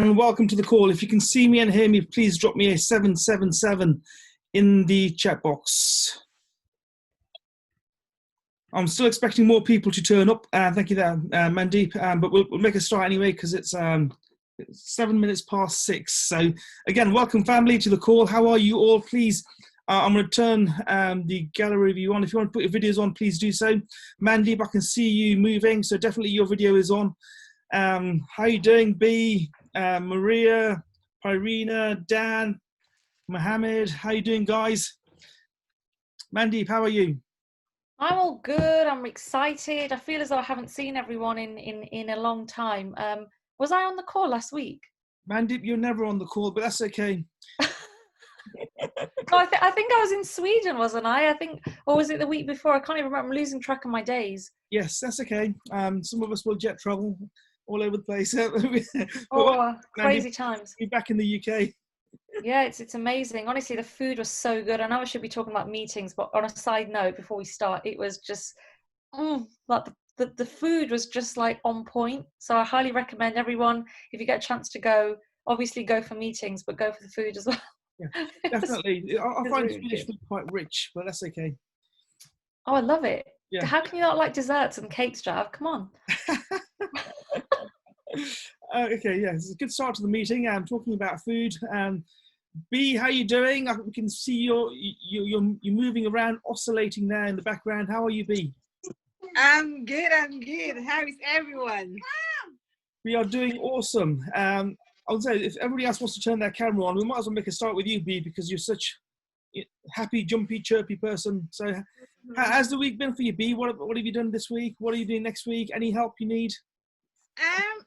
And welcome to the call. If you can see me and hear me, please drop me a 777 in the chat box. I'm still expecting more people to turn up. Thank you there, Mandeep. But we'll make a start anyway because it's 7 minutes past 6. So again, welcome family to the call. How are you all? Please, I'm going to turn the gallery view on. If you want to put your videos on, please do so. Mandeep, I can see you moving, so definitely your video is on. How are you doing, B? Maria, Irina, Dan, Mohammed, how you doing, guys? Mandeep, how are you? I'm all good. I'm excited. I feel as though I haven't seen everyone in a long time. Was I on the call last week? Mandeep, you're never on the call, but that's okay. No, I think I was in Sweden, wasn't I? Or was it the week before? I can't even remember. I'm losing track of my days. Yes, that's okay. Some of us will jet travel all over the place. Crazy times. We're back in the UK. Yeah, it's amazing. Honestly, the food was so good. I know I should be talking about meetings, but on a side note, before we start, it was just like the food was just like on point. So I highly recommend everyone, if you get a chance to go, obviously go for meetings, but go for the food as well. Yeah, definitely. I find really Swedish food quite rich, but that's okay. Oh, I love it. Yeah. How can you not like desserts and cakes, Jav? Come on. Okay, yeah, it's a good start to the meeting. I'm talking about food. B, how are you doing? We can see you're moving around, oscillating there in the background. How are you, B? I'm good. How is everyone? We are doing awesome. I would say if everybody else wants to turn their camera on, we might as well make a start with you, B, because you're such a happy, jumpy, chirpy person. So how's the week been for you, B? What have you done this week? What are you doing next week? Any help you need?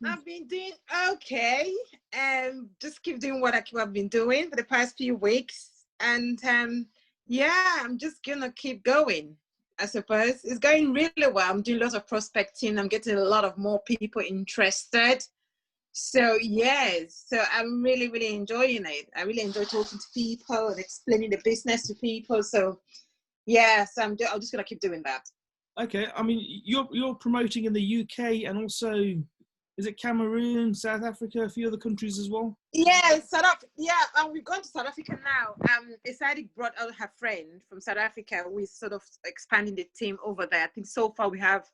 I've been doing okay, and just keep doing what I've been doing for the past few weeks, and yeah, I'm just gonna keep going. I suppose it's going really well. I'm doing lots of prospecting. I'm getting a lot of more people interested. So yes, so I'm really enjoying it. I really enjoy talking to people and explaining the business to people. So yes, I'm just gonna keep doing that. Okay, I mean you're promoting in the UK and also. Is it Cameroon, South Africa, a few other countries as well? Yeah, South Africa. Yeah, we've gone to South Africa now. Isadi brought out her friend from South Africa. We're sort of expanding the team over there. I think so far we have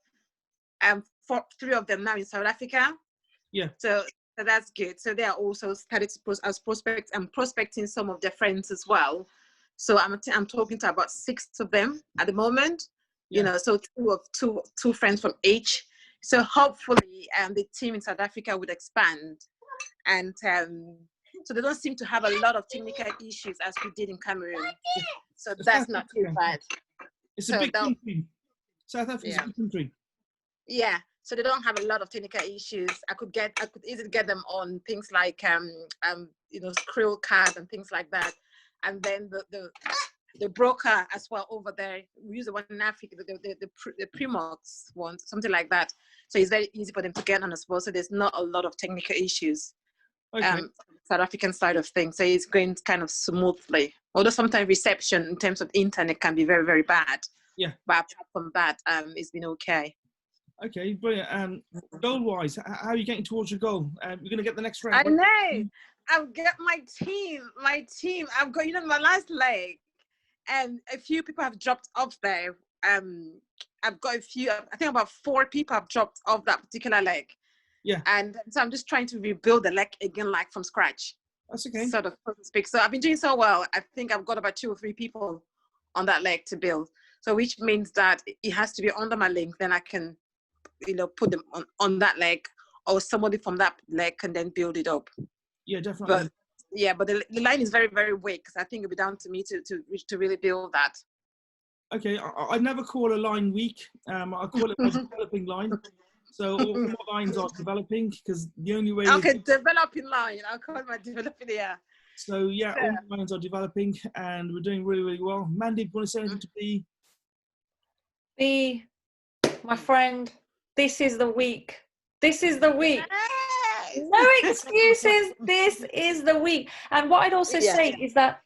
3 of them now in South Africa. Yeah. So that's good. So they are also started as prospects. I'm prospecting some of their friends as well. So I'm talking to about 6 of them at the moment. Yeah. You know, so two friends from each. So hopefully the team in South Africa would expand, and so they don't seem to have a lot of technical issues as we did in Cameroon. So that's not too bad. It's a big country. South Africa is a big country. Yeah, so they don't have a lot of technical issues. I could easily get them on things like Krill card and things like that, and then the broker as well over there. We use the one in Africa, the Primox one, something like that. So it's very easy for them to get on as well. So there's not a lot of technical issues. Okay. South African side of things. So it's going kind of smoothly. Although sometimes reception in terms of internet can be very, very bad. Yeah. But apart from that, it's been okay. Okay, brilliant. Goal-wise, how are you getting towards your goal? You're going to get the next round. I know. I've got my team. I've got, my last leg. And a few people have dropped off there. I've got I think about 4 people have dropped off that particular leg. Yeah. And so I'm just trying to rebuild the leg again, like from scratch. That's okay. Sort of, so to speak. So I've been doing so well. I think I've got about 2 or 3 people on that leg to build. So which means that it has to be under my link. Then I can, put them on that leg, or somebody from that leg can then build it up. Yeah, definitely. But the line is very, very weak. So I think it'll be down to me to really build that. Okay, I never call a line weak. I call it a developing line. So all my lines are developing because the only way. Okay, developing line. I'll call it my developing. Yeah. So yeah, all my lines are developing, and we're doing really, really well. Mandy, do you want to say anything to B? B, my friend. This is the week. This is the week. No excuses. This is the week. And what I'd also say is that,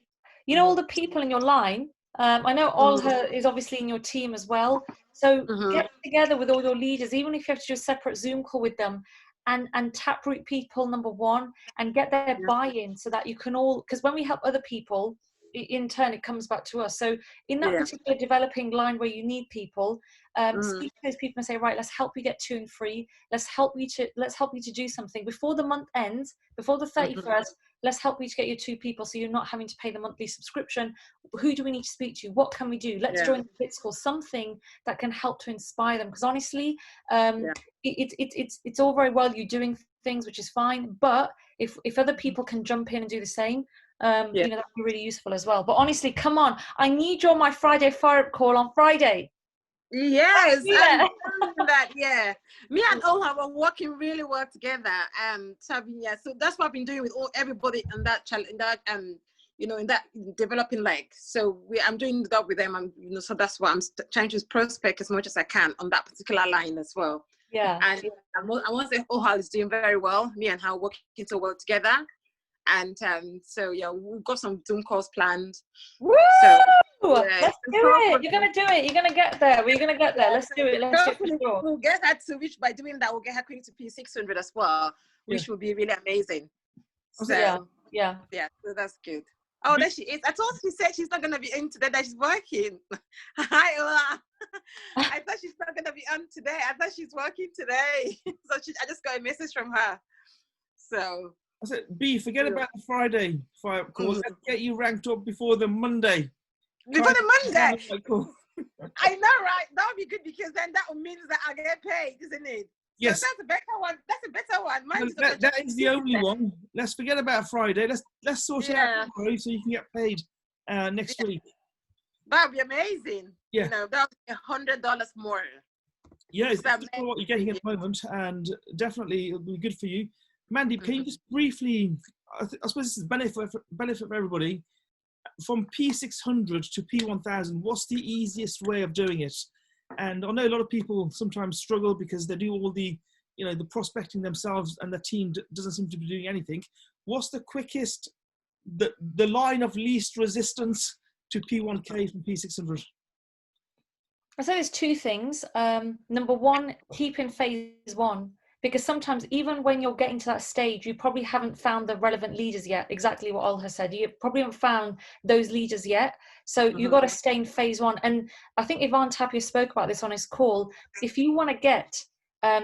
all the people in your line, I know Olha is obviously in your team as well. So get together with all your leaders, even if you have to do a separate Zoom call with them, and taproot people, number one, and get their buy-in so that you can all, because when we help other people, in turn it comes back to us. So in that particular developing line where you need people, speak to those people and say, right, let's help you get 2 and 3. Let's help you to do something before the month ends, before the 31st. Let's help you to get your 2 people so you're not having to pay the monthly subscription. Who do we need to speak to? What can we do? Let's join the Blitz School, something that can help to inspire them. Because honestly, it's all very well you doing things, which is fine, but if other people can jump in and do the same, you know, that would be really useful as well. But honestly, come on, I need you on my Friday fire up call on Friday. Yes, I'm that. Yeah, me and Oha were working really well together. So that's what I've been doing with everybody in that you know, in that developing leg. So I'm doing that with them, and you know, so that's what I'm trying to prospect as much as I can on that particular line as well. Yeah, and I want to say Oha is doing very well. Me and her working so well together. And so yeah, we've got some Zoom calls planned. Woo! So, let's do it. You're gonna do it. You're gonna get there. We're gonna get there. Let's do it. Let's do it for sure. We'll get her to which by doing that we'll get her to P600 as well, which will be really amazing. So yeah. So that's good. Oh, there she is. I thought she said she's not gonna be in today. That she's working. Hi, Ola. I thought she's not gonna be on today. I thought she's working today. So I just got a message from her. So. I said, B, forget about the Friday fire up call. Let's get you ranked up before the Monday. Before the Monday? I know, right? That would be good because then that means that I get paid, isn't it? Yes. So that's a better one. That's a better one. That is the only one. Let's forget about Friday. Let's sort it out tomorrow so you can get paid next week. That would be amazing. Yeah. You know, that would be $100 more. Yeah, it's what you're getting at the moment, and definitely it'll be good for you. Mandy, can you just briefly, I suppose this is benefit for everybody, from P600 to P1000, what's the easiest way of doing it? And I know a lot of people sometimes struggle because they do all the, you know, the prospecting themselves and the team doesn't seem to be doing anything. What's the quickest, the line of least resistance to P1K from P600? I say there's 2 things. Number one, keep in phase 1. Because sometimes even when you're getting to that stage, you probably haven't found the relevant leaders yet. Exactly what Olha said. You probably haven't found those leaders yet. So you've got to stay in phase 1. And I think Ivan Tapia spoke about this on his call. If you want to get,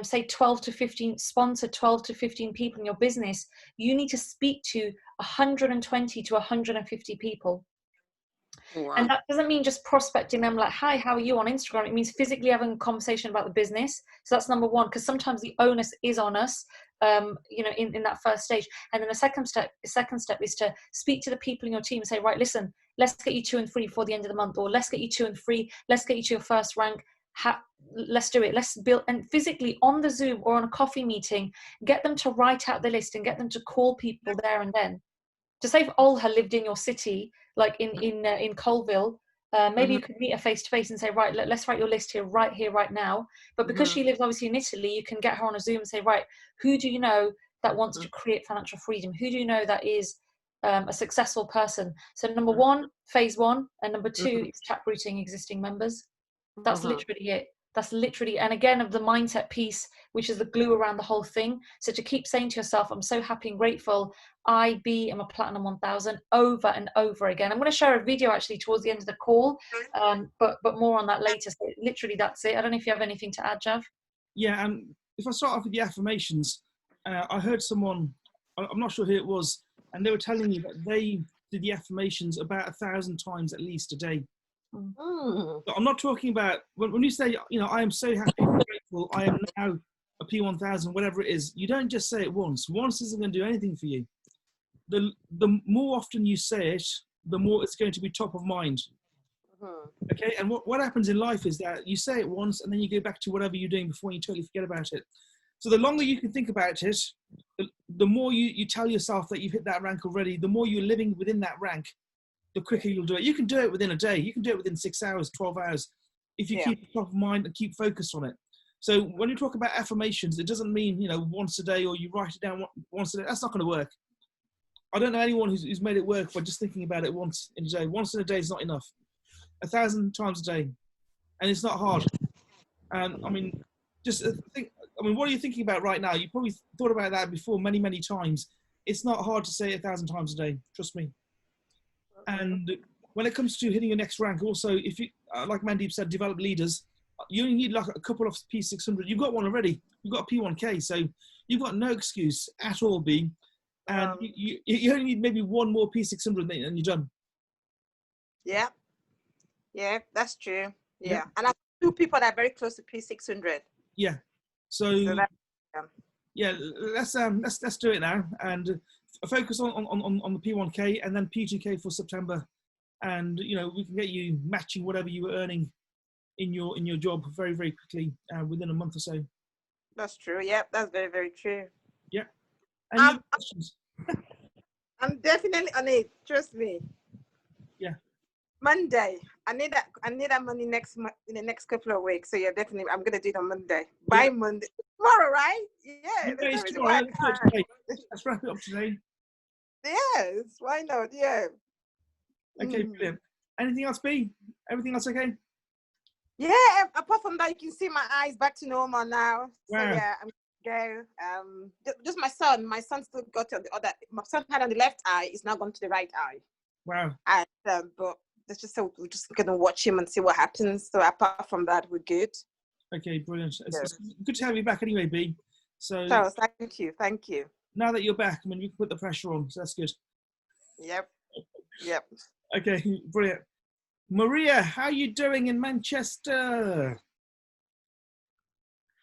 say 12 to 15, sponsor 12 to 15 people in your business, you need to speak to 120 to 150 people. Wow. And that doesn't mean just prospecting them like, hi, how are you on Instagram? It means physically having a conversation about the business. So that's number one, because sometimes the onus is on us, you know, in that first stage. And then the second step is to speak to the people in your team and say, right, listen, let's get you 2 and 3 before the end of the month, or let's get you 2 and 3. Let's get you to your first rank. Let's do it. Let's build, and physically on the Zoom or on a coffee meeting, get them to write out the list and get them to call people there and then. To say if Olha lived in your city, like in Colville, maybe you could meet her face to face and say, right, let's write your list here, right now. But because she lives obviously in Italy, you can get her on a Zoom and say, right, who do you know that wants to create financial freedom? Who do you know that is a successful person? So number one, phase 1, and number 2 is taprooting existing members. That's literally it. That's literally, and again, of the mindset piece, which is the glue around the whole thing. So to keep saying to yourself, I'm so happy and grateful, I am a Platinum 1000 over and over again. I'm going to share a video actually towards the end of the call, but more on that later. So literally, that's it. I don't know if you have anything to add, Jav. Yeah, and if I start off with the affirmations, I heard someone, I'm not sure who it was, and they were telling me that they did the affirmations about 1,000 times at least a day. But I'm not talking about, when you say, you know, I am so happy and grateful, I am now a P1000, whatever it is, you don't just say it once. Once isn't going to do anything for you. The more often you say it, the more it's going to be top of mind. Okay, and what happens in life is that you say it once and then you go back to whatever you're doing before you totally forget about it. So the longer you can think about it, the more you tell yourself that you've hit that rank already, the more you're living within that rank, the quicker you'll do it. You can do it within a day. You can do it within 6 hours, 12 hours, if you keep it top of mind and keep focused on it. So when you talk about affirmations, it doesn't mean, you know, once a day or you write it down once a day. That's not going to work. I don't know anyone who's made it work by just thinking about it once in a day. Once in a day is not enough. 1,000 times a day. And it's not hard. And I mean, just think, I mean, what are you thinking about right now? You probably thought about that before many, many times. It's not hard to say 1,000 times a day, trust me. And when it comes to hitting your next rank, also, if you, like Mandeep said, develop leaders, you only need like a couple of P600. You've got one already. You've got a P1K, so you've got no excuse at all, B. And you only need maybe one more P600 and you're done. Yeah, yeah, that's true. Yeah, Yeah. and I have 2 people that are very close to P600. Yeah. So that, yeah, let's do it now and focus on the P1K and then P2K for September, and you know we can get you matching whatever you were earning in your job very, very quickly within a month or so. That's true. Yeah, that's very, very true. Yeah. Any other questions? I'm definitely on it. Trust me. Yeah. Monday. I need that money next month, in the next couple of weeks. So yeah, definitely I'm gonna do it on Monday. By Monday. Tomorrow, right? Yeah. Tomorrow. Let's wrap it up today. Yes, why not? Yeah. Okay, brilliant. Anything else, B? Everything else okay? Yeah, apart from that, you can see my eyes back to normal now. Wow. So yeah, I'm go. Just my son. My son still got on the other. My son had on the left eye. It's now gone to the right eye. Wow. And but that's just so we're just gonna watch him and see what happens. So apart from that, we're good. Okay, brilliant. It's good to have you back anyway, B. So thank you. Now that you're back, I mean, we can put the pressure on, so that's good. Yep. Okay, brilliant. Maria, how are you doing in Manchester?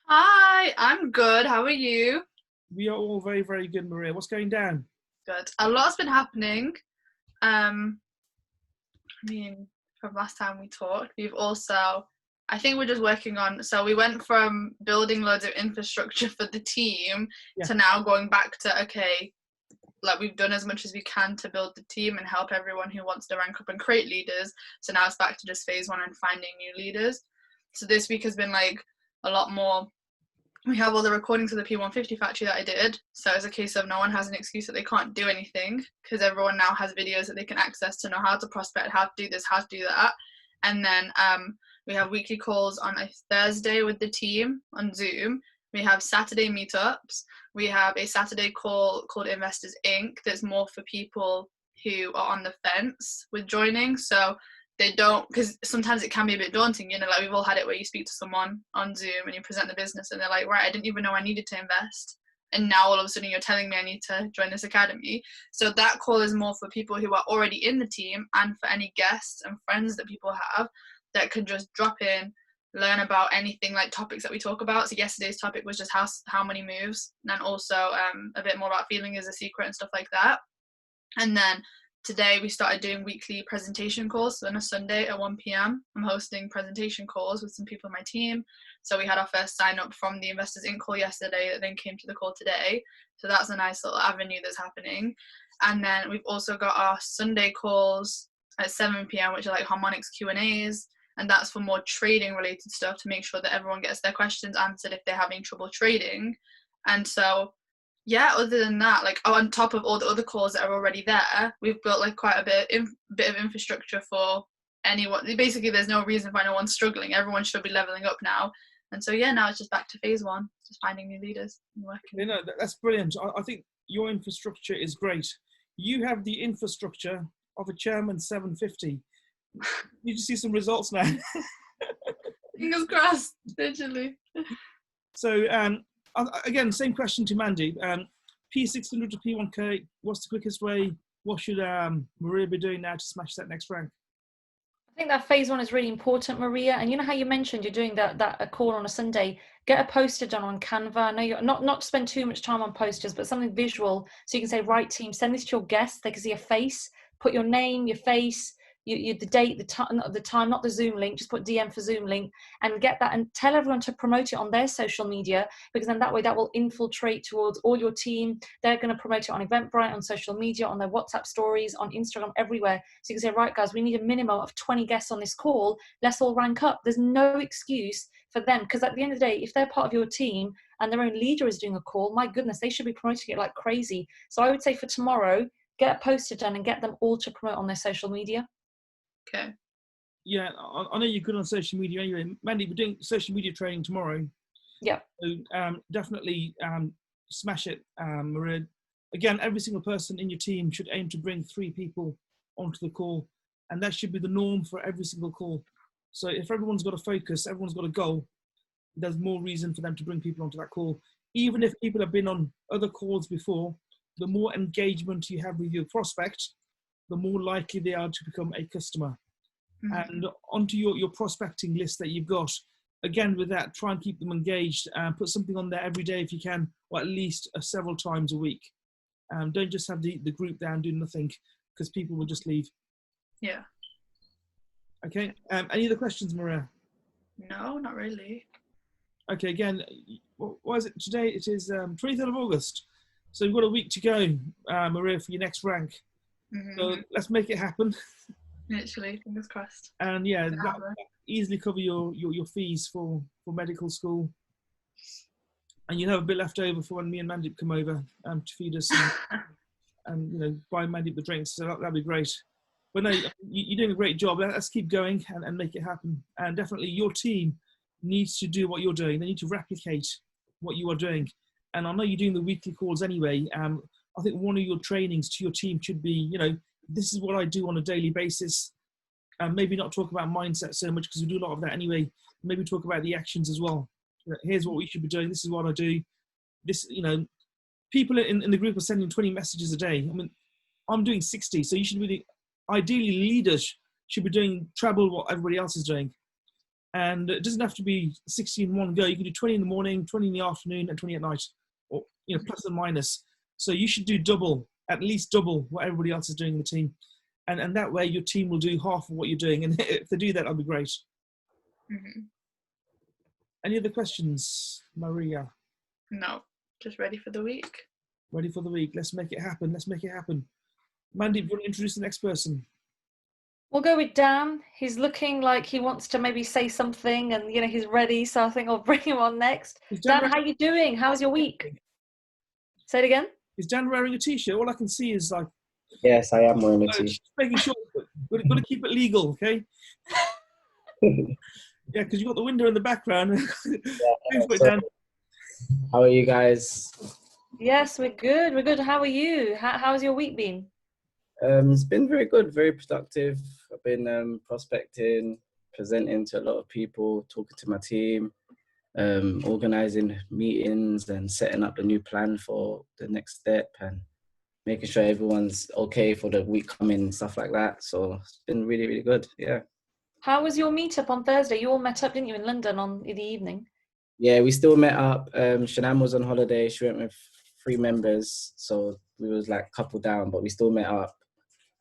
Hi, I'm good. How are you? We are all very, very good, Maria. What's going down? Good. A lot's been happening. I mean, from last time we talked, we've also, I think we're just working on, so we went from building loads of infrastructure for the team to now going back to, okay, like we've done as much as we can to build the team and help everyone who wants to rank up and create leaders. So now it's back to just phase 1 and finding new leaders. So this week has been like a lot more. We have all the recordings of the P150 factory that I did. So it's a case of no one has an excuse that they can't do anything, because everyone now has videos that they can access to know how to prospect, how to do this, how to do that. And then we have weekly calls on a Thursday with the team on Zoom. We have Saturday meetups. We have a Saturday call called Investors Inc. that's more for people who are on the fence with joining. So they don't, because sometimes it can be a bit daunting, you know, like we've all had it where you speak to someone on Zoom and you present the business and they're like, right, I didn't even know I needed to invest. And now all of a sudden you're telling me I need to join this academy. So that call is more for people who are already in the team and for any guests and friends that people have that can just drop in, learn about anything like topics that we talk about. So yesterday's topic was just how many moves, and also a bit more about feeling is a secret and stuff like that. And then today we started doing weekly presentation calls. So on a Sunday at 1 p.m, I'm hosting presentation calls with some people on my team. So we had our first sign up from the Investors Inc. call yesterday that then came to the call today. So that's a nice little avenue that's happening. And then we've also got our Sunday calls at 7 p.m, which are like harmonics Q&As. And that's for more trading related stuff to make sure that everyone gets their questions answered if they're having trouble trading. And so, yeah, other than that, like on top of all the other calls that are already there, we've built like quite a bit of infrastructure for anyone. Basically, there's no reason why no one's struggling. Everyone should be leveling up now. And so, yeah, now it's just back to phase 1, just finding new leaders and working. You know, that's brilliant. I think your infrastructure is great. You have the infrastructure of a chairman 750. You just see some results now. Fingers crossed, literally. So again, same question to Mandy. P600 to P1K, what's the quickest way? What should Maria be doing now to smash that next rank? I think that phase 1 is really important, Maria. And you know how you mentioned you're doing that call on a Sunday. Get a poster done on Canva. I know you're not to spend too much time on posters, but something visual. So you can say, right team, send this to your guests. They can see a face. Put your name, your face, the date, the time, not the Zoom link, just put DM for Zoom link, and get that and tell everyone to promote it on their social media, because then that way that will infiltrate towards all your team. They're going to promote it on Eventbrite, on social media, on their WhatsApp stories, on Instagram, everywhere. So you can say, right guys, we need a minimum of 20 guests on this call. Let's all rank up. There's no excuse for them, because at the end of the day, if they're part of your team and their own leader is doing a call, my goodness, they should be promoting it like crazy. So I would say for tomorrow, get a poster done and get them all to promote on their social media. Okay. Yeah, I know you're good on social media anyway. Mandy, we're doing social media training tomorrow. Yeah. So definitely smash it, Maria. Again, every single person in your team should aim to bring 3 people onto the call, and that should be the norm for every single call. So if everyone's got a focus, everyone's got a goal, there's more reason for them to bring people onto that call. Even if people have been on other calls before, the more engagement you have with your prospect, the more likely they are to become a customer. And onto your prospecting list that you've got, again, with that, try and keep them engaged and put something on there every day if you can, or at least several times a week. Don't just have the group down doing nothing, because people will just leave. Yeah. Okay. Any other questions, Maria? No, not really. Okay, again, what is it today? It is 23rd of August. So we've got a week to go, Maria, for your next rank. So let's make it happen. Literally, fingers crossed. And yeah, that easily cover your fees for medical school. And you'll have a bit left over for when me and Mandip come over to feed us and you know, buy Mandip the drinks. So that'd be great. But no, you're doing a great job. Let's keep going and make it happen. And definitely your team needs to do what you're doing. They need to replicate what you are doing. And I know you're doing the weekly calls anyway. I think one of your trainings to your team should be, you know, this is what I do on a daily basis. Maybe not talk about mindset so much, because we do a lot of that anyway. Maybe talk about the actions as well. Here's what we should be doing. This is what I do. This, you know, people in the group are sending 20 messages a day. I mean, I'm doing 60. So you should be, ideally leaders should be doing treble what everybody else is doing. And it doesn't have to be 60 in one go. You can do 20 in the morning, 20 in the afternoon, and 20 at night, or, you know, plus and minus. So you should do double, at least double what everybody else is doing in the team. And that way your team will do half of what you're doing. And if they do that, that'll be great. Any other questions, Maria? No, just ready for the week. Ready for the week. Let's make it happen. Let's make it happen. Mandy, do you want to introduce the next person? We'll go with Dan. He's looking like he wants to maybe say something, and you know, he's ready. So I think I'll bring him on next. Dan, how you doing? How's your week? Say it again. Is Dan wearing a t-shirt? All I can see is like. Yes, I am wearing a t-shirt. Just making sure. We've got to keep it legal, okay? Yeah, because you've got the window in the background. So, how are you guys? Yes, we're good. We're good. How are you? How's your week been? It's been very good, very productive. I've been prospecting, presenting to a lot of people, talking to my team, organizing meetings and setting up the new plan for the next step and making sure everyone's okay for the week coming, stuff like that. So it's been really, really good. Yeah. How was your meetup on Thursday? You all met up, didn't you, in London in the evening? Yeah, we still met up. Shanam was on holiday. She went with 3 members. So we was like couple down, but we still met up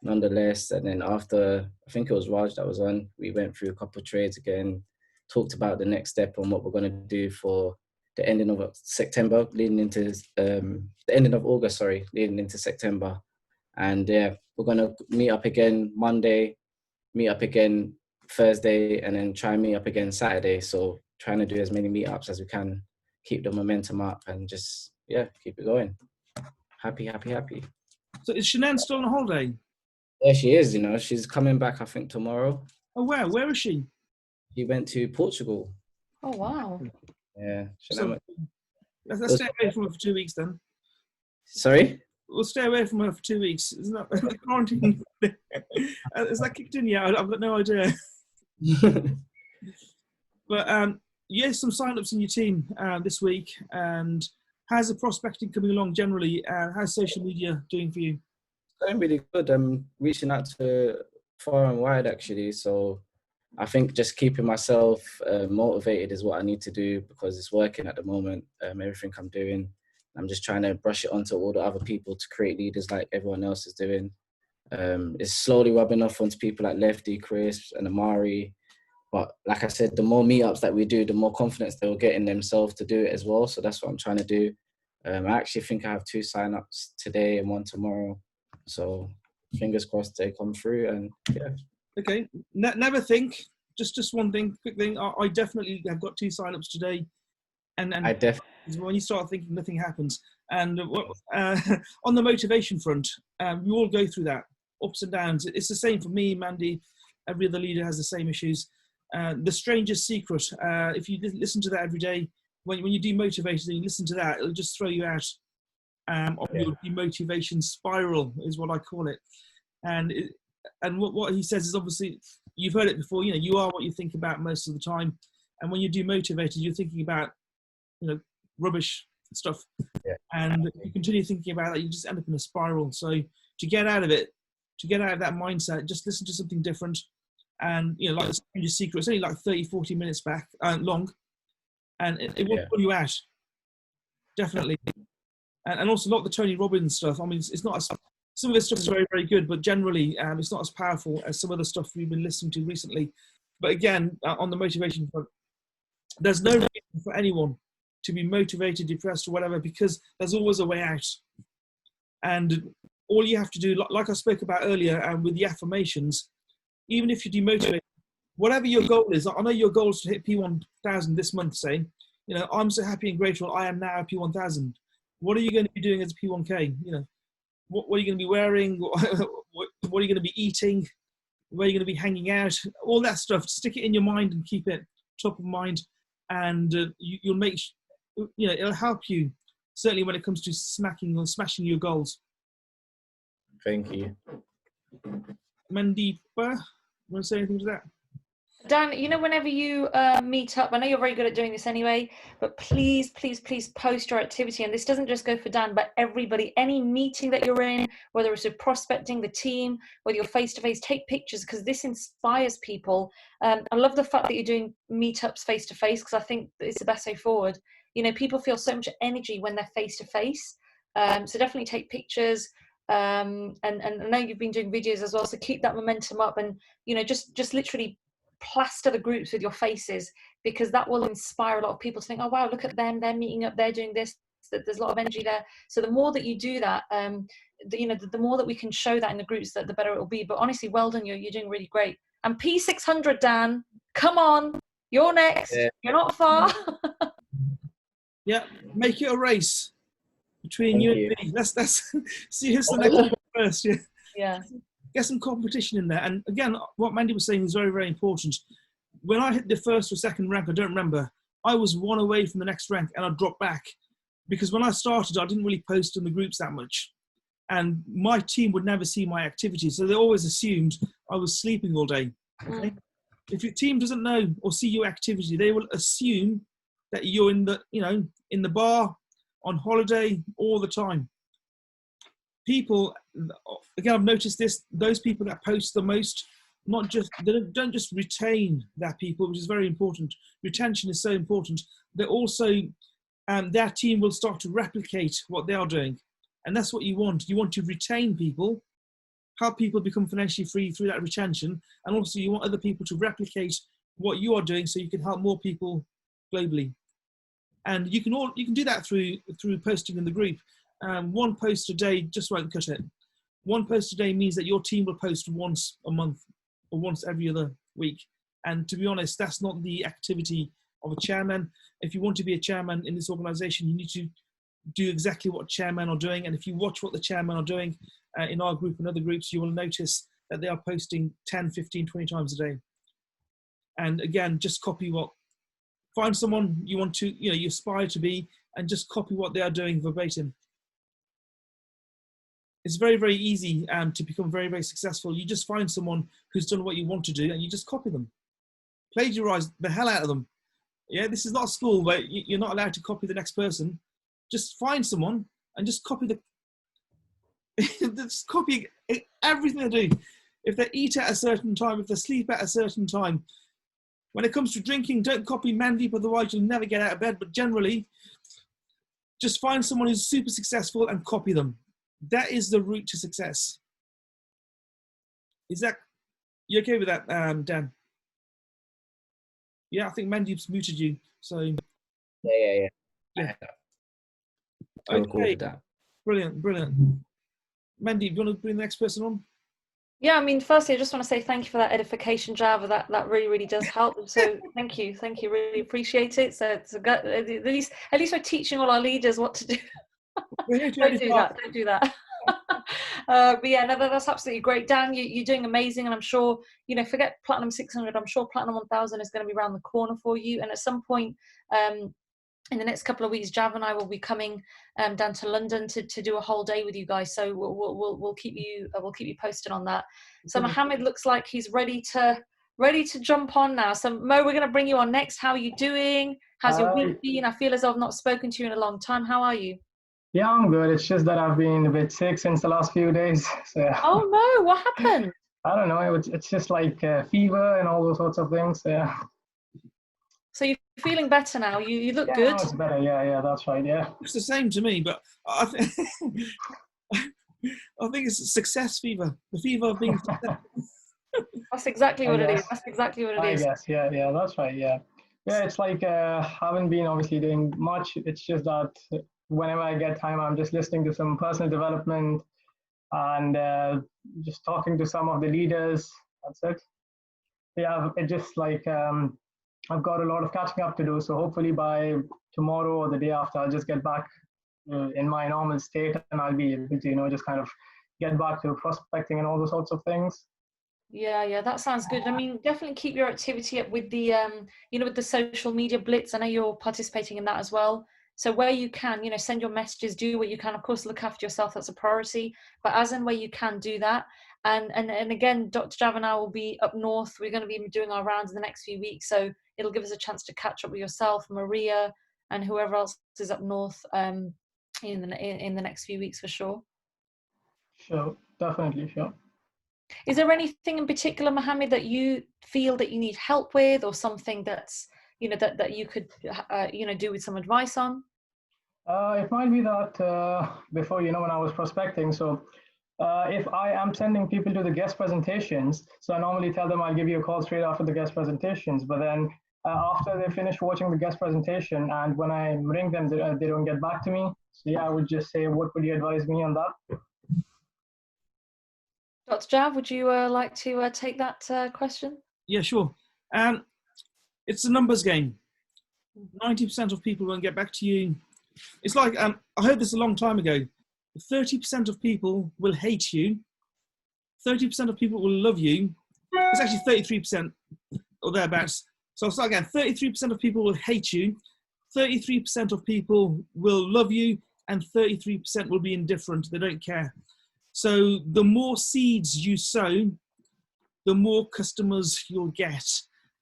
nonetheless. And then after, I think it was Raj that was on, we went through a couple of trades again, talked about the next step on what we're going to do for the ending of September, leading into the ending of August, leading into September. And yeah, we're going to meet up again Monday, meet up again Thursday, and then try and meet up again Saturday. So trying to do as many meetups as we can, keep the momentum up and just, yeah, keep it going. Happy. So is Shanann still on holiday? Yeah, she is, you know, she's coming back, I think, tomorrow. Oh, wow. Where is she? She went to Portugal. Oh, wow. Yeah. So, let's stay away from her for 2 weeks then. Sorry? We'll stay away from her for 2 weeks. Isn't that the quarantine? Is that kicked in yet? I've got no idea. But you have some sign-ups in your team this week. And how's the prospecting coming along generally? How's social media doing for you? Going really good. I'm reaching out to far and wide, actually. So I think just keeping myself motivated is what I need to do, because it's working at the moment. Everything I'm doing, I'm just trying to brush it onto all the other people to create leaders like everyone else is doing. It's slowly rubbing off onto people like Lefty, Chris, and Amari. But like I said, the more meetups that we do, the more confidence they'll get in themselves to do it as well. So that's what I'm trying to do. I actually think I have 2 sign-ups today and 1 tomorrow. So fingers crossed they come through, and yeah. Okay. Never think. Just one thing, quick thing. I definitely have got 2 sign-ups today. And I definitely. When you start thinking, nothing happens. And on the motivation front, we all go through that, ups and downs. It's the same for me, Mandy. Every other leader has the same issues. The strangest secret, if you listen to that every day, when you're demotivated and you listen to that, it'll just throw you out of your demotivation spiral, is what I call it. And what he says is, obviously, you've heard it before, you are what you think about most of the time. And when you're demotivated, you're thinking about, rubbish stuff. Yeah. And if you continue thinking about that, you just end up in a spiral. So to get out of it, to get out of that mindset, just listen to something different. And, like the Stranger Secret, it's only like 30, 40 minutes long. And it will pull you out. Definitely. And also, not the Tony Robbins stuff. I mean, it's not as, some of this stuff is very, very good, but generally, it's not as powerful as some of the stuff we've been listening to recently. But again, on the motivation front, there's no reason for anyone to be motivated, depressed, or whatever, because there's always a way out. And all you have to do, like I spoke about earlier, and with the affirmations, even if you're demotivated, whatever your goal is, I know your goal is to hit P1000 this month, say, I'm so happy and grateful I am now P1000. What are you going to be doing as a P1K? What are you going to be wearing? What are you going to be eating? Where are you going to be hanging out? All that stuff. Stick it in your mind and keep it top of mind. And you'll make, it'll help you, certainly when it comes to smashing your goals. Thank you. Mandeep, want to say anything to that? Dan, whenever you meet up, I know you're very good at doing this anyway, but please, please, please post your activity. And this doesn't just go for Dan, but everybody, any meeting that you're in, whether it's with prospecting, the team, whether you're face-to-face, take pictures, because this inspires people. I love the fact that you're doing meetups face-to-face, because I think it's the best way forward. People feel so much energy when they're face-to-face. So definitely take pictures. And I know you've been doing videos as well, so keep that momentum up, and just literally plaster the groups with your faces, because that will inspire a lot of people to think, oh wow, look at them, they're meeting up, they're doing this, that there's a lot of energy there. So the more that you do that, the more that we can show that in the groups, that the better it will be. But honestly, well done, you're doing really great. And P600, Dan, come on, you're next. You're not far. Yeah, make it a race between you and me. Let's see who's the next one first. Yeah. Get some competition in there. And again, what Mandy was saying is very, very important. When I hit the first or second rank, I don't remember, I was one away from the next rank, and I dropped back, because when I started, I didn't really post in the groups that much, and my team would never see my activities, so they always assumed I was sleeping all day. Okay? If your team doesn't know or see your activity, they will assume that you're in the bar, on holiday, all the time. People, again, I've noticed this, those people that post the most, they don't just retain their people, which is very important. Retention is so important. They also, their team will start to replicate what they are doing. And that's what you want. You want to retain people, help people become financially free through that retention. And also you want other people to replicate what you are doing, so you can help more people globally. And you can do that through posting in the group. One post a day just won't cut it. One post a day means that your team will post once a month or once every other week. And to be honest, that's not the activity of a chairman. If you want to be a chairman in this organization, you need to do exactly what chairmen are doing. And if you watch what the chairmen are doing in our group and other groups, you will notice that they are posting 10, 15, 20 times a day. And again, just copy find someone you want to, you aspire to be, and just copy what they are doing verbatim. It's very, very easy to become very, very successful. You just find someone who's done what you want to do, and you just copy them. Plagiarize the hell out of them. Yeah, this is not a school where you're not allowed to copy the next person. Just find someone and just copy just copy everything they do. If they eat at a certain time, if they sleep at a certain time. When it comes to drinking, don't copy Mandeep, otherwise you'll never get out of bed. But generally, just find someone who's super successful and copy them. That is the route to success. You okay with that, Dan? Yeah, I think Mandeep's muted you. So Yeah. Okay. Brilliant. Mandeep, do you want to bring the next person on? Yeah, I mean, firstly, I just want to say thank you for that edification, Jav. That really, really does help. So thank you, really appreciate it. So it's at least we're teaching all our leaders what to do. Don't do that. But yeah, no, that's absolutely great, Dan. You're doing amazing, and I'm sure forget Platinum 600. I'm sure Platinum 1000 is going to be around the corner for you. And at some point, in the next couple of weeks, Jav and I will be coming down to London to do a whole day with you guys. So we'll keep you posted on that. So Mohammed looks like he's ready to jump on now. So Mo, we're going to bring you on next. How are you doing? How's your week been? I feel as though I've not spoken to you in a long time. How are you? Yeah, I'm good. It's just that I've been a bit sick since the last few days. So Oh no, what happened? I don't know. It's just like fever and all those sorts of things. Yeah. So you're feeling better now. You look Yeah, good. no, it's better. Yeah, that's right. Yeah. It's the same to me, but I think I think it's success fever. The fever of being. That's exactly what it is. That's exactly what it is. I guess. Yeah, that's right. Yeah. It's like haven't been obviously doing much. It's just that whenever I get time, I'm just listening to some personal development and just talking to some of the leaders. That's it. Yeah, it just like I've got a lot of catching up to do. So hopefully by tomorrow or the day after, I'll just get back in my normal state, and I'll be able to, just kind of get back to prospecting and all those sorts of things. Yeah, that sounds good. I mean, definitely keep your activity up with the, with the social media blitz. I know you're participating in that as well. So where you can, send your messages, do what you can. Of course, look after yourself. That's a priority. But as and where you can, do that. And again, Dr. Jav and I will be up north. We're going to be doing our rounds in the next few weeks. So it'll give us a chance to catch up with yourself, Maria, and whoever else is up north in the next few weeks for sure. Sure, definitely, sure. Is there anything in particular, Mohammed, that you feel that you need help with, or something that's that you could do with some advice on? It might be that before, when I was prospecting, so if I am sending people to the guest presentations, so I normally tell them I'll give you a call straight after the guest presentations, but then after they finish watching the guest presentation and when I ring them, they don't get back to me. So yeah, I would just say, what would you advise me on that? Dr. Jav, would you like to take that question? Yeah, sure. It's a numbers game. 90% of people won't get back to you. It's like, I heard this a long time ago. 30% of people will hate you. 30% of people will love you. It's actually 33% or thereabouts. So I'll start again. 33% of people will hate you. 33% of people will love you. And 33% will be indifferent. They don't care. So the more seeds you sow, the more customers you'll get.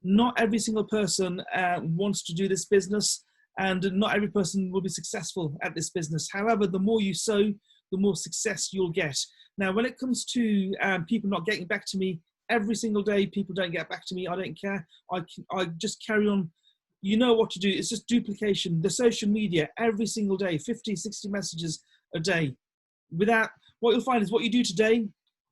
Not every single person wants to do this business, and not every person will be successful at this business. However, the more you sow, the more success you'll get. Now, when it comes to people not getting back to me, every single day people don't get back to me. I don't care. I just carry on. You know what to do. It's just duplication. The social media, every single day, 50, 60 messages a day. What you'll find is what you do today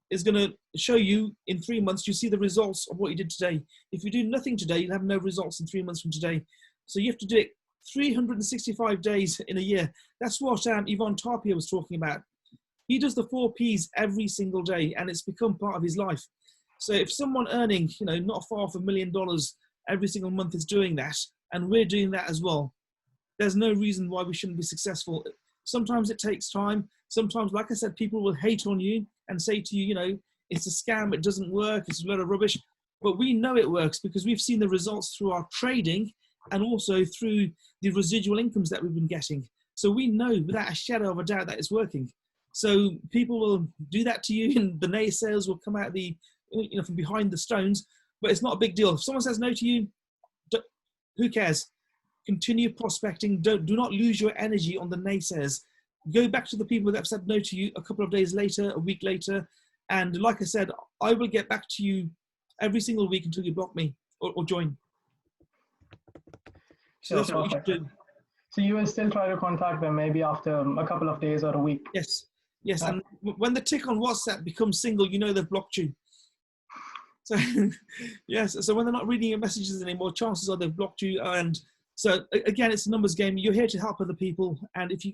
is going to show you in 3 months, you see the results of what you did today. If you do nothing today, you'll have no results in 3 months from today. So you have to do it 365 days in a year. That's what Yvonne Tapia was talking about. He does the 4 Ps every single day, and it's become part of his life. So if someone earning, not far off $1 million every single month is doing that, and we're doing that as well, there's no reason why we shouldn't be successful. Sometimes it takes time. Sometimes, like I said, people will hate on you and say to you, it's a scam, it doesn't work, it's a load of rubbish. But we know it works because we've seen the results through our trading and also through the residual incomes that we've been getting. So we know without a shadow of a doubt that it's working. So people will do that to you, and the naysayers will come out from behind the stones, but it's not a big deal. If someone says no to you, who cares? Continue prospecting. Do not lose your energy on the naysayers. Go back to the people that have said no to you a couple of days later, a week later. And like I said, I will get back to you every single week until you block me or join. So that's what you should do. So you will still try to contact them maybe after a couple of days or a week? Yes. And when the tick on WhatsApp becomes single, they've blocked you. So yes. So when they're not reading your messages anymore, chances are they've blocked you. And so again, it's a numbers game. You're here to help other people. And if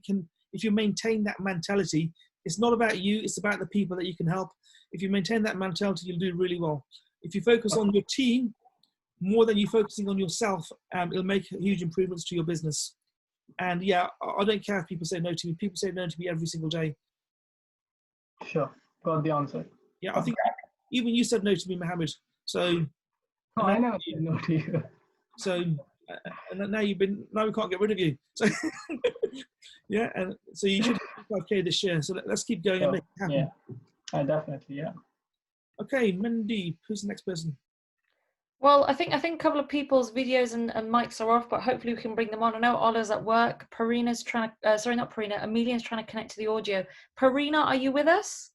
you maintain that mentality, it's not about you, it's about the people that you can help. If you maintain that mentality, you'll do really well. If you focus on your team more than you focusing on yourself, it'll make huge improvements to your business. And yeah, I don't care if people say no to me. People say no to me every single day. Sure, got the answer. Yeah, I think even you said no to me, Mohammed. So I never said no to you. So And now we can't get rid of you. So yeah, and so you should hit 5K this year. So let's keep going and make it happen. Yeah, definitely, yeah. Okay, Mandeep, who's the next person? Well, I think a couple of people's videos and mics are off, but hopefully we can bring them on. I know Ola's at work. Parina's trying to, sorry, not Parina, Amelia's trying to connect to the audio. Parina, are you with us?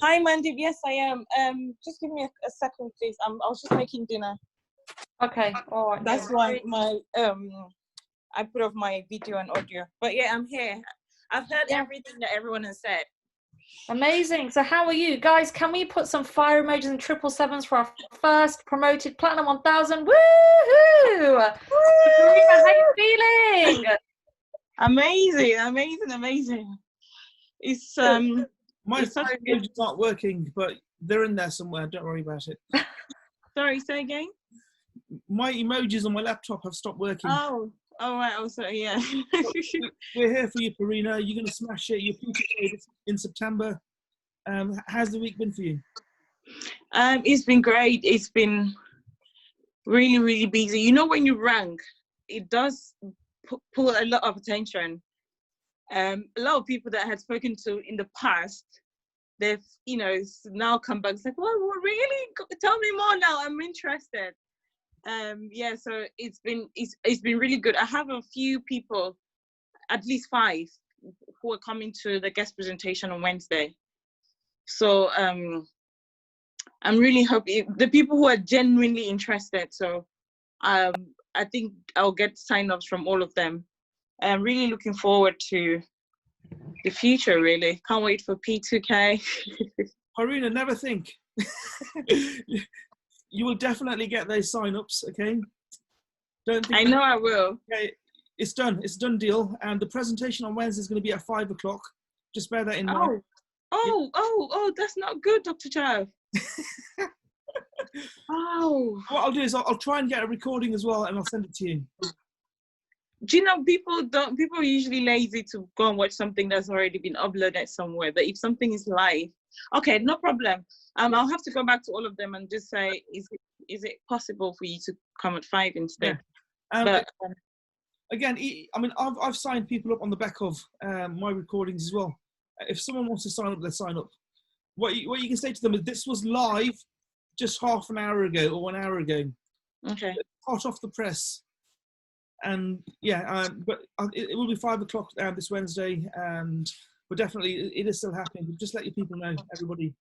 Hi, Mandeep. Yes, I am. Just give me a second, please. I was just making dinner. Okay, all right. That's why I put off my video and audio. But yeah, I'm here. I've heard everything that everyone has said. Amazing. So how are you guys? Can we put some fire emojis and 777s for our first promoted Platinum 1000? Woohoo! Parina, how you feeling? Amazing. It's My it's fire emojis aren't working, but they're in there somewhere. Don't worry about it. Sorry, say again. My emojis on my laptop have stopped working. Oh, all right. Oh, sorry. Yeah. We're here for you, Parina. You're going to smash it. You're PTK in September. How's the week been for you? It's been great. It's been really, really busy. You know, when you rank, it does pull a lot of attention. A lot of people that I had spoken to in the past, they've, now come back. It's like, well, really? Tell me more now. I'm interested. Yeah, so it's been really good. I have a few people, at least 5, who are coming to the guest presentation on Wednesday. So I'm really hoping the people who are genuinely interested. So I think I'll get sign-ups from all of them. I'm really looking forward to the future, really. Can't wait for P2K. Parina, never think. You will definitely get those sign-ups, okay? Don't think. I know I will. Okay, it's done. It's a done deal. And the presentation on Wednesday is going to be at 5 o'clock. Just bear that in mind. Oh, that's not good, Dr. Jav. Oh. What I'll do is I'll try and get a recording as well, and I'll send it to you. Do you know, people are usually lazy to go and watch something that's already been uploaded somewhere. But if something is live, okay, no problem. I'll have to go back to all of them and just say, is it possible for you to come at 5 instead? Yeah. Again, I mean, I've signed people up on the back of my recordings as well. If someone wants to sign up, they'll sign up. What you can say to them is, this was live just half an hour ago or 1 hour ago. Okay. Hot off the press. And yeah, but it will be 5 o'clock this Wednesday, but definitely it is still happening. Just let your people know, everybody.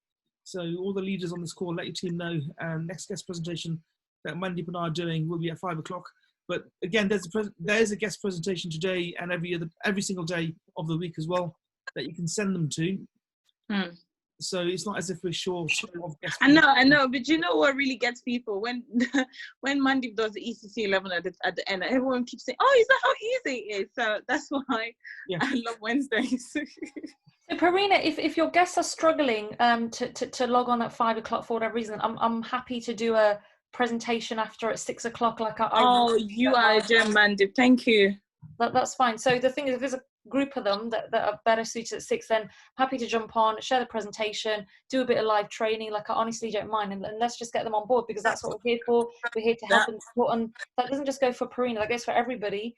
So all the leaders on this call, let your team know. Next guest presentation that Mandeep and I are doing will be at 5 o'clock. But again, there's a guest presentation today and every single day of the week as well that you can send them to. So it's not as if we're short of guests. I know, but you know what really gets people? When Mandeep does the ECC 11 at the end, everyone keeps saying, oh, is that how easy it is? So that's why I love Wednesdays. So Parina, if your guests are struggling to log on at 5 o'clock for whatever reason, I'm happy to do a presentation after at 6 o'clock. You are a gem, Mandeep. Thank you. That's fine. So the thing is, if there's a group of them that are better suited at 6, then happy to jump on, share the presentation, do a bit of live training. Like, I honestly don't mind, and let's just get them on board, because that's what we're here for. We're here to help and support, and that doesn't just go for Parina, that goes for everybody.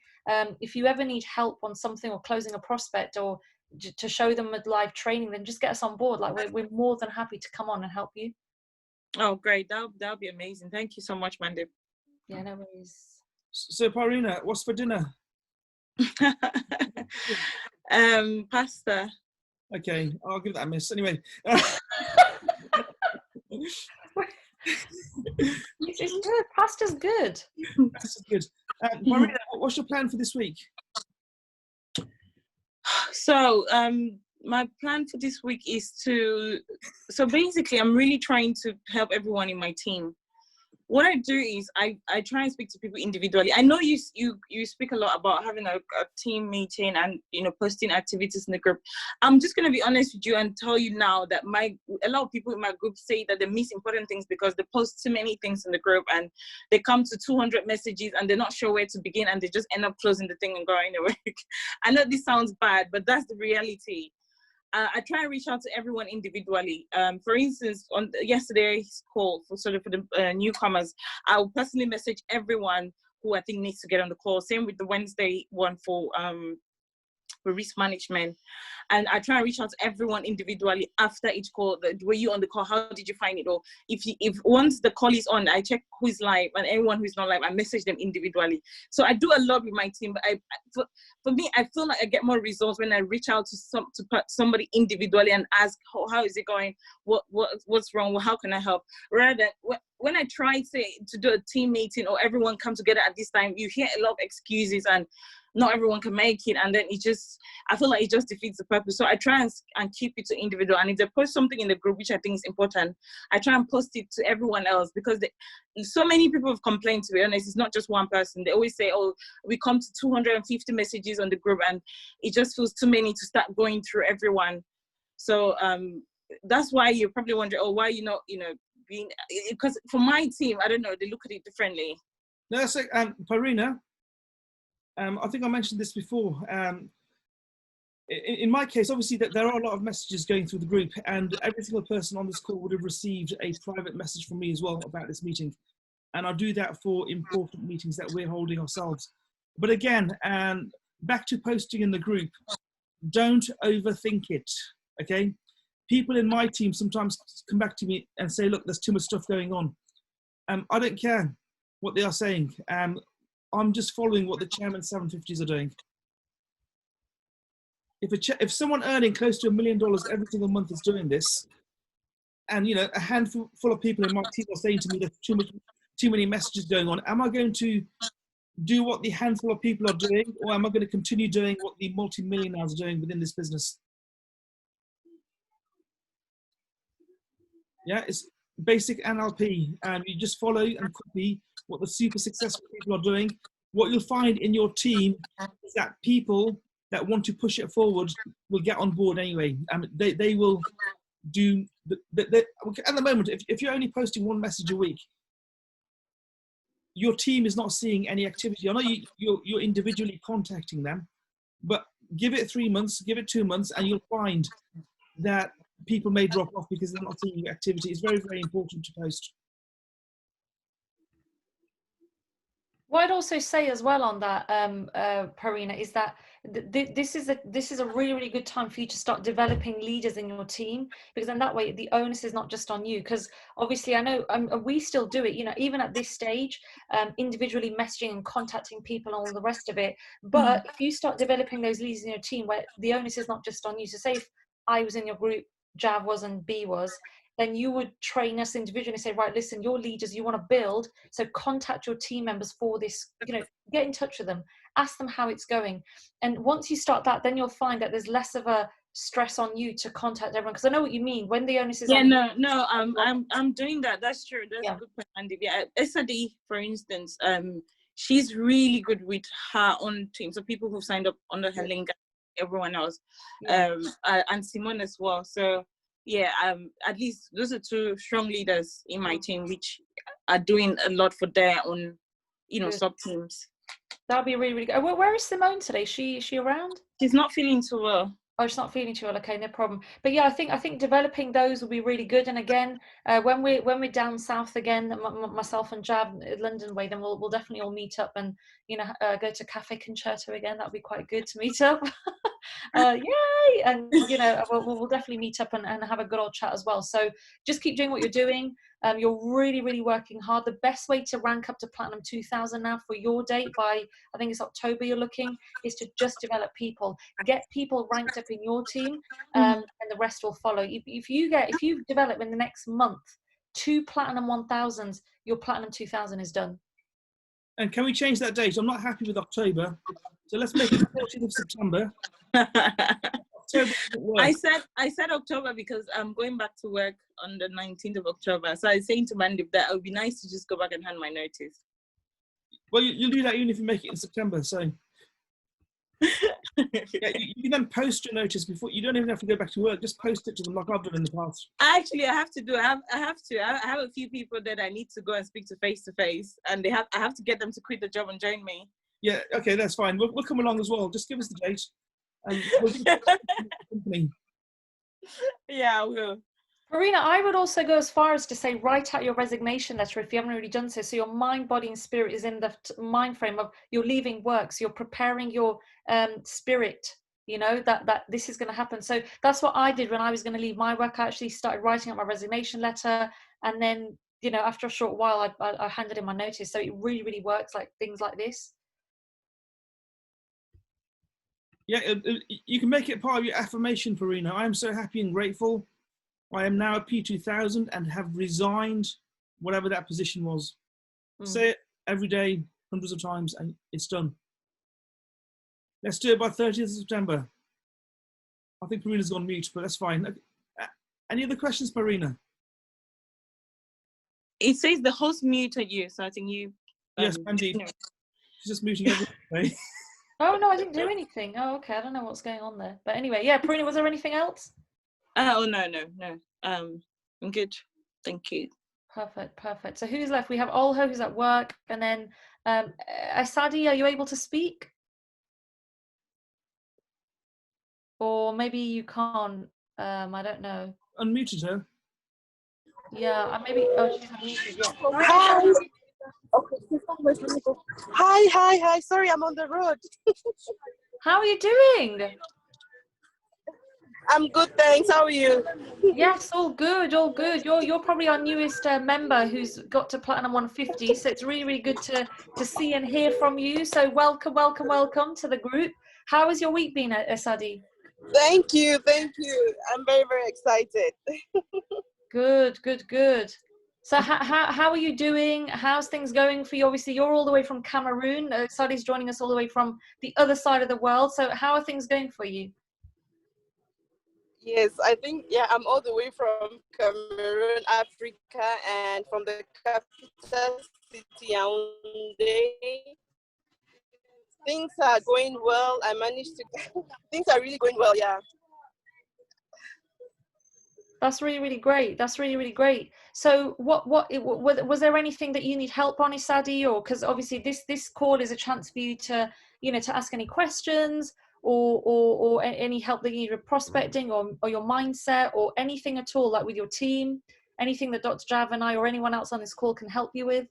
If you ever need help on something or closing a prospect or to show them with live training, then just get us on board. Like, we're more than happy to come on and help you. Oh, great. That'll be amazing. Thank you so much, Mandeep. Yeah, no worries. So Parina, what's for dinner? Pasta. Okay, I'll give that a miss. Anyway. It's good. Pasta's good. Pasta's good. Marina, what's your plan for this week? So my plan for this week is so basically I'm really trying to help everyone in my team. What I do is I try and speak to people individually. I know you speak a lot about having a team meeting and posting activities in the group. I'm just going to be honest with you and tell you now that a lot of people in my group say that they miss important things because they post too many things in the group and they come to 200 messages and they're not sure where to begin and they just end up closing the thing and going away. I know this sounds bad, but that's the reality. I try and reach out to everyone individually. For instance, on yesterday's call for the newcomers, I will personally message everyone who I think needs to get on the call. Same with the Wednesday one for risk management. And I try and reach out to everyone individually after each call. Were you on the call? How did you find it? Or if once the call is on, I check who's live, and anyone who's not live, I message them individually. So I do a lot with my team, but for me, I feel like I get more results when I reach out to somebody individually and ask, how is it going? What's wrong? Well, how can I help? Rather than when I try to do a team meeting or everyone come together at this time, you hear a lot of excuses and not everyone can make it, and then I feel like it just defeats the purpose. So I try and keep it to individual, and if they post something in the group which I think is important, I try and post it to everyone else, because so many people have complained, to be honest. It's not just one person. They always say, oh, we come to 250 messages on the group and it just feels too many to start going through everyone. So that's why you're probably wondering, oh, why you not being, because for my team, I don't know, they look at it differently. No, that's it. Parina, I think I mentioned this before. In my case, obviously, that there are a lot of messages going through the group, and every single person on this call would have received a private message from me as well about this meeting. And I do that for important meetings that we're holding ourselves. But again, back to posting in the group, don't overthink it, okay? People in my team sometimes come back to me and say, look, there's too much stuff going on. I don't care what they are saying. I'm just following what the Chairman 750s are doing. If someone earning close to $1 million every single month is doing this, and a handful of people in my team are saying to me there's too many messages going on, am I going to do what the handful of people are doing, or am I going to continue doing what the multi-millionaires are doing within this business? Yeah, it's basic NLP, and you just follow and copy what the super successful people are doing. What you'll find in your team is that people that want to push it forward will get on board anyway. They will do, at the moment, if you're only posting one message a week, your team is not seeing any activity. I know you're individually contacting them, but give it 3 months, give it 2 months, and you'll find that people may drop off because they're not seeing activity. It's very, very important to post. What I'd also say as well on that, Parina, is that this is a really, really good time for you to start developing leaders in your team, because then that way the onus is not just on you. Because obviously I know we still do it, even at this stage, individually messaging and contacting people and all the rest of it. But if you start developing those leaders in your team where the onus is not just on you, so say if I was in your group, Jav was and B was, then you would train us individually and say, right, listen, you're leaders, you want to build, so contact your team members for this, get in touch with them, ask them how it's going. And once you start that, then you'll find that there's less of a stress on you to contact everyone, because I know what you mean when the onus is on I'm doing that. That's true. That's a good point, Andy. Yeah, SAD, for instance, she's really good with her own team, so people who signed up under her link, everyone else, and Simone as well. So yeah, at least those are two strong leaders in my team, which are doing a lot for their own, sub teams. That'll be really, really good. Where is Simone today? She around? She's not feeling too well. Oh, she's not feeling too well. Okay, no problem. But yeah, I think developing those will be really good. And again, when we're down south again, myself and Jav, London way, then we'll definitely all meet up and go to Cafe Concerto again. That'll be quite good to meet up. Yay! And we'll definitely meet up and have a good old chat as well. So just keep doing what you're doing. You're really, really working hard. The best way to rank up to Platinum 2000 now for your date, by I think it's October you're looking, is to just develop people, get people ranked up in your team, and the rest will follow. If you develop in the next month 2 Platinum 1000s, your Platinum 2000 is done. And can we change that date? I'm not happy with October, so let's make it 14th of September. I said October because I'm going back to work on the 19th of October. So I was saying to Mandip that it would be nice to just go back and hand my notice. Well, you'll do that even if you make it in September. So yeah, you can then post your notice before. You don't even have to go back to work. Just post it to them like I've done in the past. Actually, I have to do. I have a few people that I need to go and speak to face to face, and I have to get them to quit the job and join me. Yeah. Okay, that's fine. We'll come along as well. Just give us the date. And we'll company. Yeah, I will. Marina, I would also go as far as to say write out your resignation letter if you haven't already done so. So your mind, body, and spirit is in the mind frame of you're leaving work. So you're preparing your spirit, you know, that this is going to happen. So that's what I did when I was going to leave my work. I actually started writing out my resignation letter, and then, you know, after a short while, I handed in my notice. So it really, really works, like things like this. Yeah, you can make it part of your affirmation, Farina. I am so happy and grateful. I am now a P2000 and have resigned whatever that position was. Say it every day, hundreds of times, and it's done. Let's do it by 30th of September. I think Farina's gone mute, but that's fine. Any other questions, Farina? It says the host muted you, so I think you. Yes, Mandy. No. She's just muting everything. Oh no, I didn't do anything. Oh, okay, I don't know what's going on there. But anyway, yeah, Parina, was there anything else? Oh no. I'm good. Thank you. Perfect. So who's left? We have Olho, who's at work, and then Asadi, are you able to speak? Or maybe you can't. I don't know. Unmuted her. Yeah, maybe. Oh, she's unmuted. Yeah. Hi. Okay. Hi. Sorry, I'm on the road. How are you doing? I'm good, thanks. How are you? Yes, all good. You're probably our newest member who's got to Platinum 150. So it's really, really good to see and hear from you. So welcome to the group. How has your week been, Asadi? Thank you. I'm very, very excited. Good. So how are you doing? How's things going for you? Obviously, you're all the way from Cameroon. Asadi's joining us all the way from the other side of the world. So how are things going for you? Yes, I think, I'm all the way from Cameroon, Africa, and from the capital city, Yaoundé. Things are going well. Things are really going well, yeah. That's really, really great. So was there anything that you need help on, Isadi? Or because obviously this call is a chance for you to, to ask any questions or any help that you need with prospecting or your mindset or anything at all, like with your team, anything that Dr. Jav and I or anyone else on this call can help you with?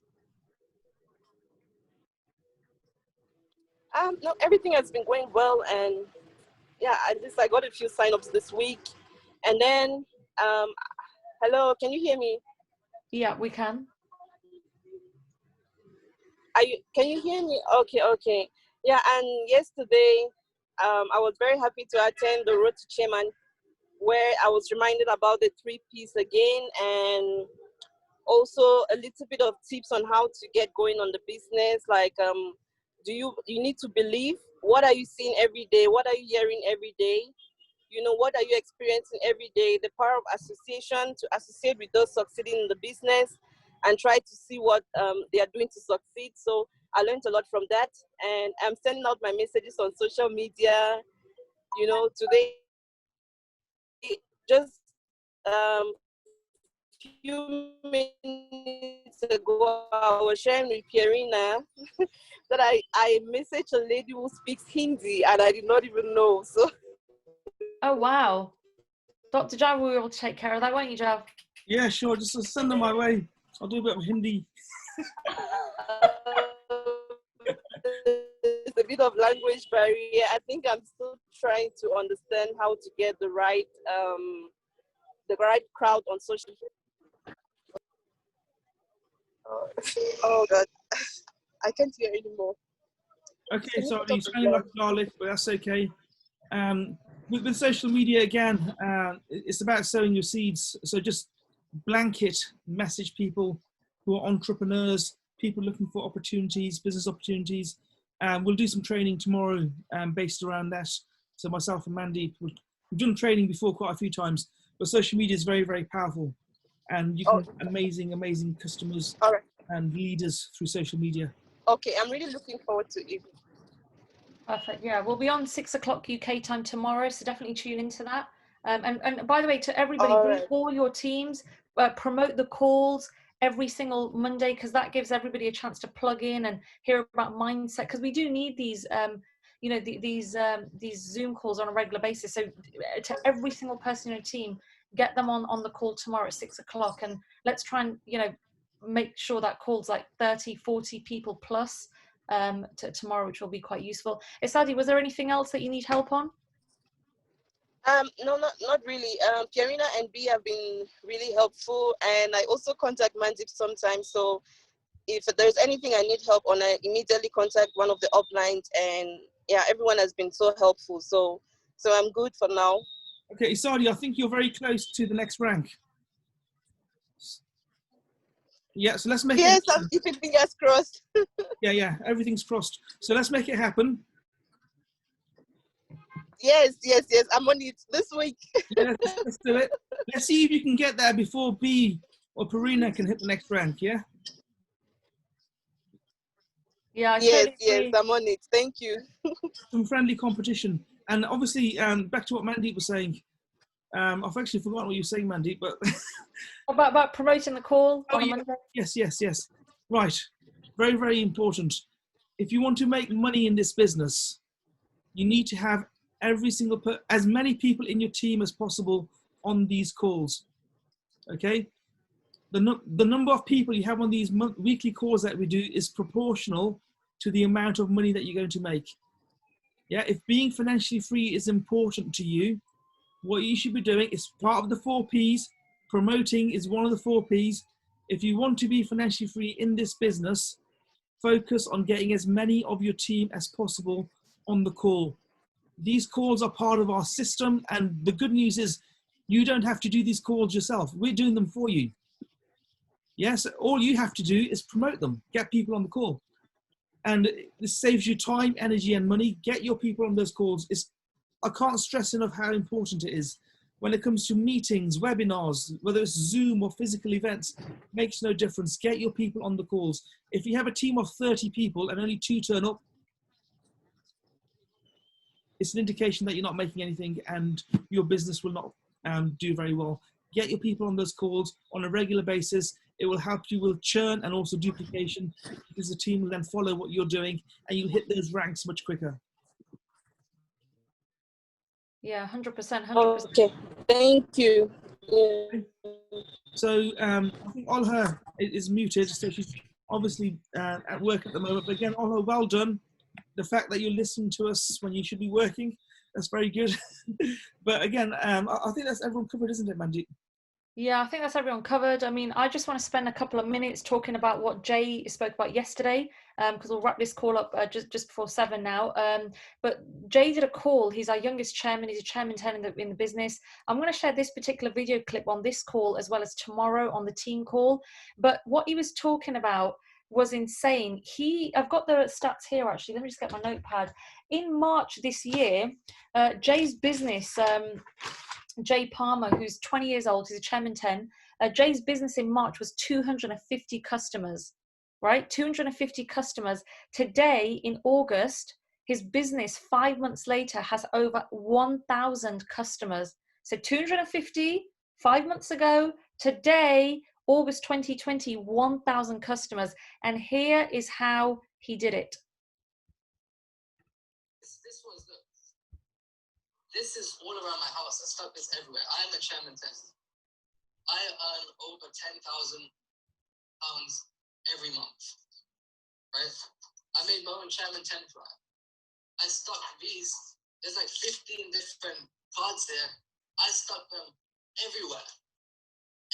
No, everything has been going well, and I got a few sign-ups this week, and then hello, can you hear me? Yeah, we can. Can you hear me? Okay. Yeah, and yesterday, I was very happy to attend the Road to Chairman, where I was reminded about the 3 Ps again, and also a little bit of tips on how to get going on the business. Like, you need to believe. What are you seeing every day? What are you hearing every day? What are you experiencing every day? The power of association, to associate with those succeeding in the business and try to see what they are doing to succeed. So I learned a lot from that, and I'm sending out my messages on social media. Today, just few minutes ago, I was sharing with Pierina that I messaged a lady who speaks Hindi, and I did not even know. So. Oh, wow. Dr. Jav will be able to take care of that, won't you, Jav? Yeah, sure. Just send them my way. I'll do a bit of Hindi. It's a bit of language barrier. I think I'm still trying to understand how to get the right crowd on social. Oh God, I can't hear anymore. Okay, so you're sounding like garlic, but that's okay. With social media, again, it's about sowing your seeds. So just blanket message people who are entrepreneurs, people looking for opportunities, business opportunities. We'll do some training tomorrow based around that. So myself and Mandy, we've done training before quite a few times, but social media is very, very powerful. And you can amazing customers and leaders through social media. Okay, I'm really looking forward to it. Perfect. Yeah, we'll be on 6 o'clock UK time tomorrow, so definitely tune into that. And by the way, to everybody, bring all your teams, promote the calls every single Monday, because that gives everybody a chance to plug in and hear about mindset. Because we do need these, you know, these Zoom calls on a regular basis. So to every single person in your team, get them on the call tomorrow at 6 o'clock, and let's try and, you know, make sure that call's like 30, 40 people plus tomorrow, which will be quite useful. Isadi, was there anything else that you need help on? No, not really. Pierina and B have been really helpful, and I also contact Mandip sometimes. So if there's anything I need help on, I immediately contact one of the uplines, and yeah, everyone has been so helpful. So I'm good for now. Okay, Isadi, I think you're very close to the next rank. Yeah, so let's make it. Yes, I'm keeping fingers crossed. Yeah, everything's crossed. So let's make it happen. Yes, I'm on it this week. Yeah, let's do it. Let's see if you can get there before B or Pierina can hit the next rank, yeah? Yeah, yes, I'm on it. Thank you. Some friendly competition. And obviously, back to what Mandeep was saying. I've actually forgotten what you were saying, Mandeep, but... about promoting the call on a Monday? Yes. Right. Very, very important. If you want to make money in this business, you need to have as many people in your team as possible on these calls. Okay? The number of people you have on these weekly calls that we do is proportional to the amount of money that you're going to make. Yeah, if being financially free is important to you, what you should be doing is part of the 4 Ps. Promoting is one of the 4 Ps. If you want to be financially free in this business, focus on getting as many of your team as possible on the call. These calls are part of our system, and the good news is you don't have to do these calls yourself. We're doing them for you. Yes, all you have to do is promote them, get people on the call. And this saves you time, energy, and money. Get your people on those calls. I can't stress enough how important it is. When it comes to meetings, webinars, whether it's Zoom or physical events, makes no difference. Get your people on the calls. If you have a team of 30 people and only 2 turn up, it's an indication that you're not making anything and your business will not do very well. Get your people on those calls on a regular basis. It will help you with churn and also duplication, because the team will then follow what you're doing and you'll hit those ranks much quicker. Yeah, 100%. Okay, thank you. Yeah. So I think Olha is muted, so she's obviously at work at the moment. But again, Olha, well done. The fact that you listen to us when you should be working, that's very good. But again, I think that's everyone covered, isn't it, Mandeep? Yeah, I think that's everyone covered. I mean, I just want to spend a couple of minutes talking about what Jay spoke about yesterday, because we'll wrap this call up just before 7 now. But Jay did a call. He's our youngest chairman. He's a chairman 10 in the business. I'm going to share this particular video clip on this call as well as tomorrow on the team call. But what he was talking about was insane. I've got the stats here actually. Let me just get my notepad. In March this year, Jay's business, Jay Palmer, who's 20 years old, he's a chairman 10. Jay's business in March was 250 customers, right? 250 customers. Today in August, his business 5 months later has over 1,000 customers. So 250 5 months ago, today, August 2020, 1,000 customers. And here is how he did it. This is all around my house. I stuck this everywhere. I am a chairman 10. I earn over £10,000 every month, right? I made my own chairman 10 fly. I stuck these, there's like 15 different cards here. I stuck them everywhere.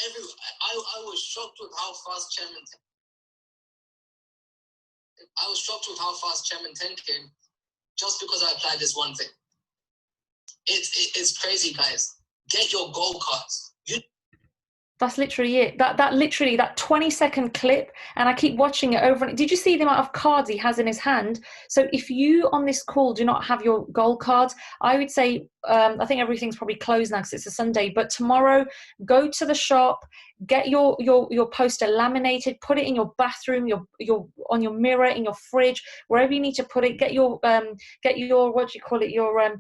I was shocked with how fast chairman 10. I was shocked with how fast chairman 10 came just because I applied this one thing. It's crazy, guys. Get your gold cards. That's literally it. That 20-second clip, and I keep watching it over. Did you see the amount of cards he has in his hand? So if you on this call do not have your gold cards, I would say, I think everything's probably closed now because it's a Sunday, but tomorrow, go to the shop, get your poster laminated, put it in your bathroom, your on your mirror, in your fridge, wherever you need to put it. Get your what do you call it, your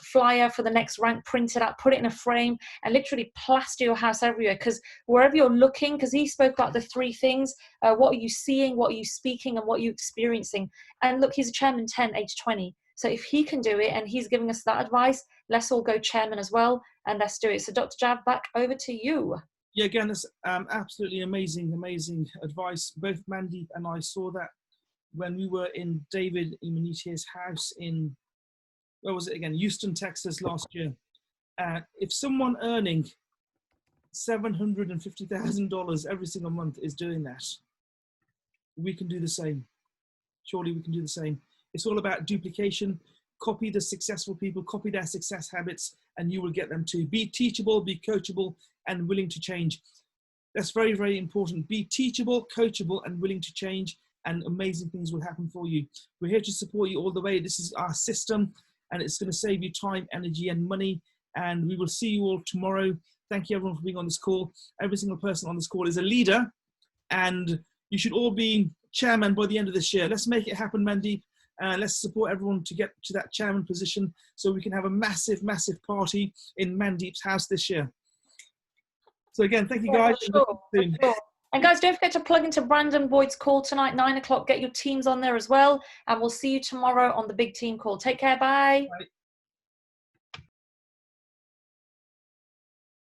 flyer for the next rank printed out, put it in a frame, and literally plaster your house everywhere. Because wherever you're looking, because he spoke about the 3 things: what are you seeing, what are you speaking, and what are you experiencing. And look, he's a chairman 10, age 20. So if he can do it and he's giving us that advice, let's all go chairman as well, and let's do it. So Dr. Jav, back over to you. Yeah, again, that's absolutely amazing advice. Both Mandeep and I saw that when we were in David Imaniti's house in, where was it again? Houston, Texas last year. If someone earning $750,000 every single month is doing that, we can do the same. Surely we can do the same. It's all about duplication. Copy the successful people, copy their success habits, and you will get them too. Be teachable, be coachable, and willing to change. That's very, very important. Be teachable, coachable, and willing to change, and amazing things will happen for you. We're here to support you all the way. This is our system, and it's going to save you time, energy, and money. And we will see you all tomorrow. Thank you, everyone, for being on this call. Every single person on this call is a leader, and you should all be chairman by the end of this year. Let's make it happen, Mandeep. Let's support everyone to get to that chairman position so we can have a massive, massive party in Mandeep's house this year. So again, thank you, guys. Sure. And guys, don't forget to plug into Brandon Boyd's call tonight, 9 o'clock. Get your teams on there as well. And we'll see you tomorrow on the big team call. Take care. Bye. Bye.